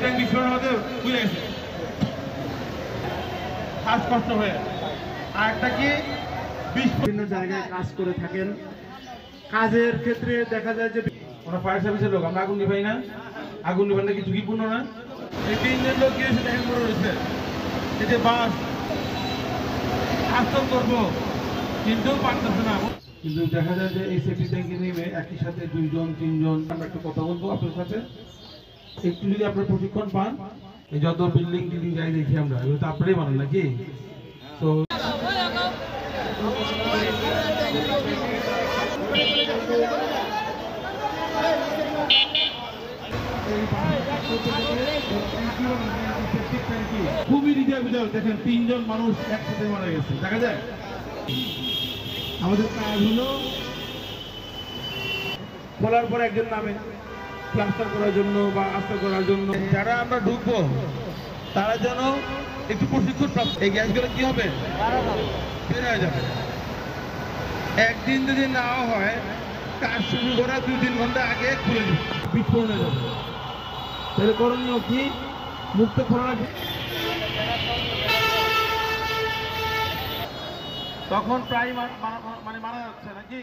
Tank বিস্ফোরণ হতে বুঝে গেছে শ্বাসকষ্ট হয়ে। আর একটা কি বিভিন্ন জায়গায় কাজ করে থাকেন, কাজের ক্ষেত্রে দেখা যায় যে আমরা ফায়ার সার্ভিসের লোক, আমরা আগুন নিভাই না। আগুন নিভানোটা কি ঝুঁকিপূর্ণ না? এই 3 জন লোক গিয়ে এসে দেখেন পড়ে রয়েছে, এই যে বাস আস্তর করবো কিন্তু পারতেছে না। কিন্তু দেখা যায় যে এই সেফটি ট্যাঙ্কে নেমে একই সাথে 2 জন 3 জন। আমরা একটু কথা বলবো আপনার সাথে, একটু যদি আপনার প্রশিক্ষণ পান। এই যত বিল্ডিং যাই দেখি আমরা, এগুলো তো আপনারাই বানান নাকি? তো খুবই হৃদয় বিদায়। দেখেন 3 জন মানুষ একসাথে মারা গেছে, দেখা যায়। আমাদের কাজ হলো খোলার পর একজন নামে প্লাস্টার করার জন্য বা আস্তা করার জন্য। যারা আমরা ঢুকবো তারা যেন একটু প্রশিক্ষণ প্রাপ্ত। এই গ্যাসগুলো কি হবে, বের হয়ে যাবে। একদিন যদি না হয়, কাজ শুরু করার 2-3 ঘন্টা আগে খুলে দিবে, বিস্ফোরণ হয়ে যাবে। তাহলে করণীয় কি? মুক্ত খোলা, তখন প্রায় মানে মারা যাচ্ছে নাকি?